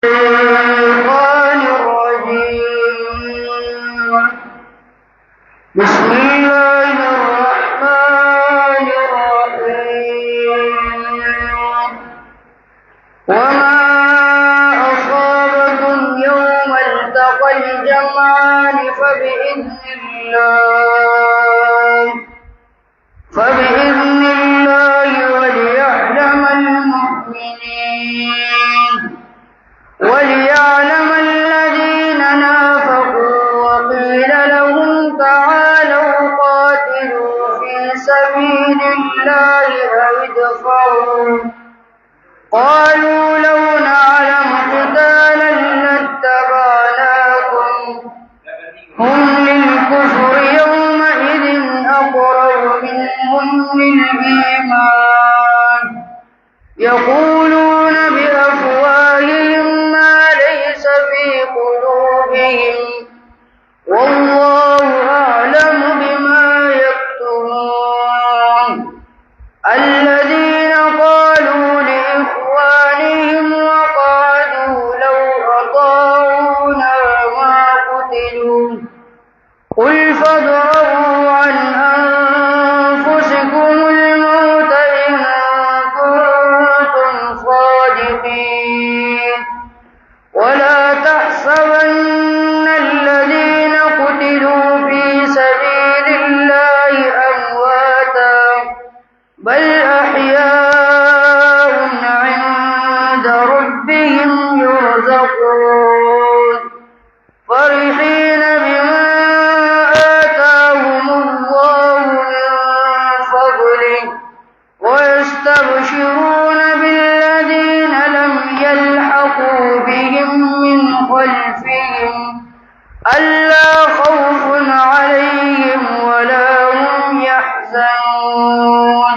الشيطان الرجيم. بسم الله الرحمن الرحيم. وما أصابكم يوم التقى الجمعان فبإذن الله وليعلم المؤمنين وليعلم الذين نافقوا وقيل لهم تعالوا قاتلوا في سبيل الله أو ادفعوا قالوا لو نعلم قتالا لاتبعناكم هم للكفر يومئذ أقرب منهم للإيمان يقولون بأفواههم ما ليس في قلوبهم والله أعلم بما يكتمون. الذين قالوا لإخوانهم وقعدوا لو أطاعونا ما قتلوا قل فادرءوا عن أنفسكم الموت إن كنتم صادقين ولا تحسبن الذين قتلوا في سبيل الله أمواتا بل أحياء عند ربهم يرزقون فرحين بما آتاهم الله من فضله ويستبشرون بالذين لم يلحقوا بهم من خلفهم ألا خوف عليهم ولا هم يحزنون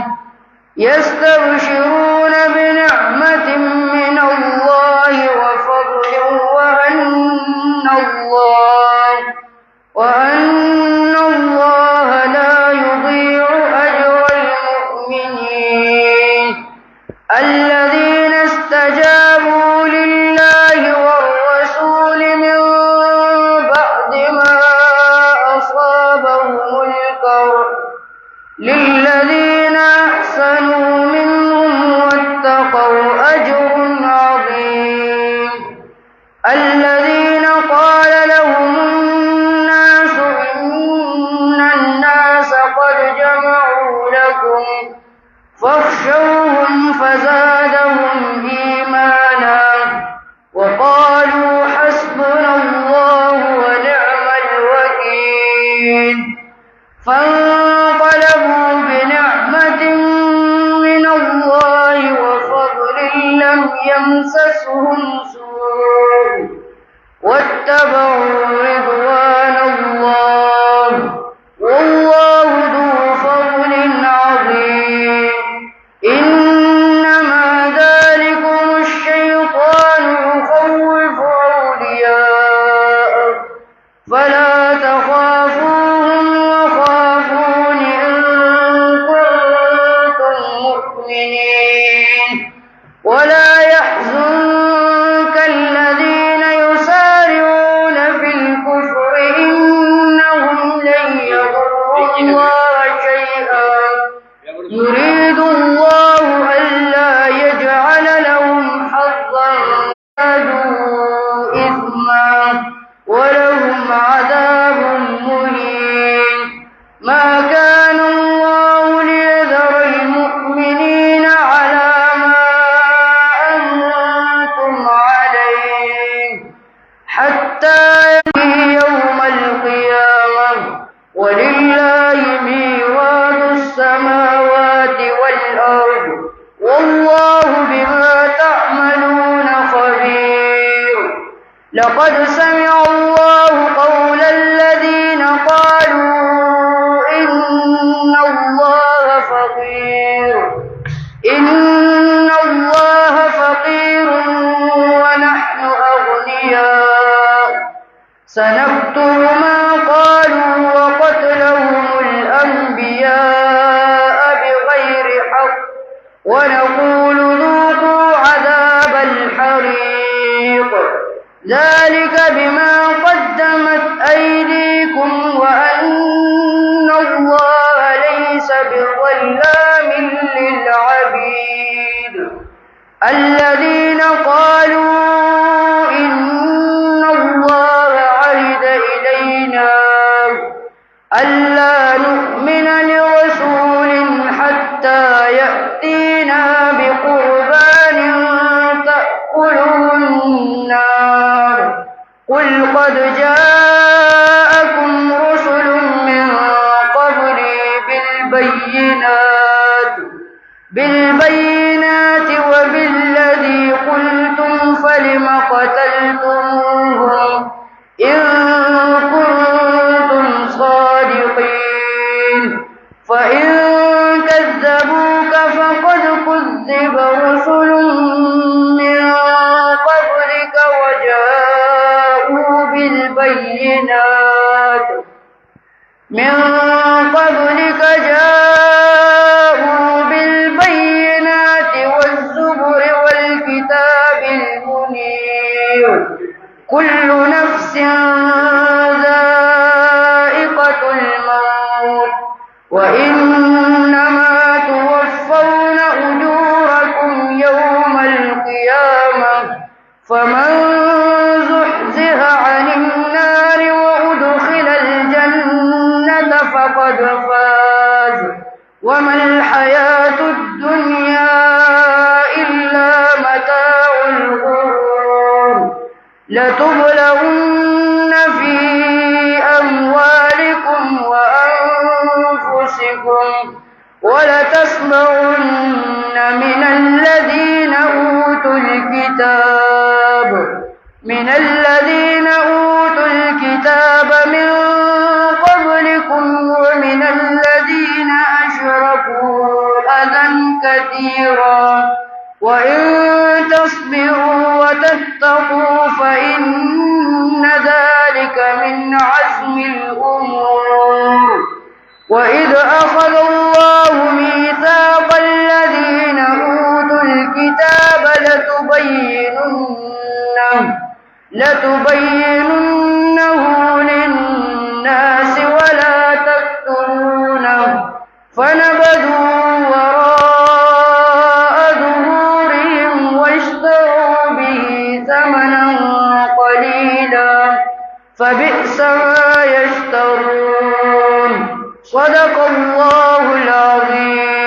يستبشرون بنعمة من الله وفضل وأن الله لا يضيع أجر المؤمنين الذين استجابوا لله والرسول من بعد ما أصابهم الكرب للذين أحسنوا منهم واتقوا أجر عظيم. الذين قال لهم الناس إن الناس قد جمعوا لكم فاخشوهم فزادهم إيمانا وقالوا حسبنا الله ونعم الوكيل فانقلبوا بنعمة من الله وفضل لم يمسسهم سوء واتبعوا رضوان الله والله ذو فضل عظيم. إنما ذلكم الشيطان يخوف أولياءه فلا تخافوهم وخافون إن كنتم مؤمنين ولا يحزنك الذين يسارعون في الكفر إنهم لن يضروا الله شيئا يريد الله ألا يجعل لهم حظا زادوا إثما ولهم عذاب مهين. ما كان الله ليذر المؤمنين على ما أنتم عليه حتى يأتي يوم القيامة ولله ميراث السماوات والأرض والله بما تعملون خبير. لقد سمع الله قول الذين قالوا إن الله فقير ونحن أغنياء سنكتب ما قالوا وقتلهم الأنبياء بغير حق ونقول ذوقوا عذاب الحريق ذلك بما قدمت أيديكم وأن الله ليس بظلام للعبيد. الذين قالوا إن الله عهد إلينا ألا نؤمن لرسول حتى يأتينا بقربان تأكله النار قل قد جاءكم رسل من قبلي بالبينات وبالذي قلتم فلم قتلتموهم إن كنتم صادقين فإن كذبوك فقد كذب رسل من قبلك وجاءوا بالبينات والزبر والكتاب المنير كل نفس ذائقة الموت وإنما توفون أجوركم يوم القيامة فمن زحزح عن النار وأدخل الجنة فقد فاز وما الحياة الدنيا إلا متاع الغرور. لتبلون في أموالكم وأنفسكم ولتسمعن من الذين أوتوا الكتاب من قبلكم ومن الذين أشركوا أذى كثيرا وإن تصبروا وتتقوا فإن ذلك من عزم الأمور. وإذ أخذ الله ميثاق الذين أوتوا الكتاب لتبيننه للناس ولا تكتمونه فنبذوه وراء ظهورهم واشتروا به ثمنا قليلا فبئس ما يشترون. صدق الله العظيم.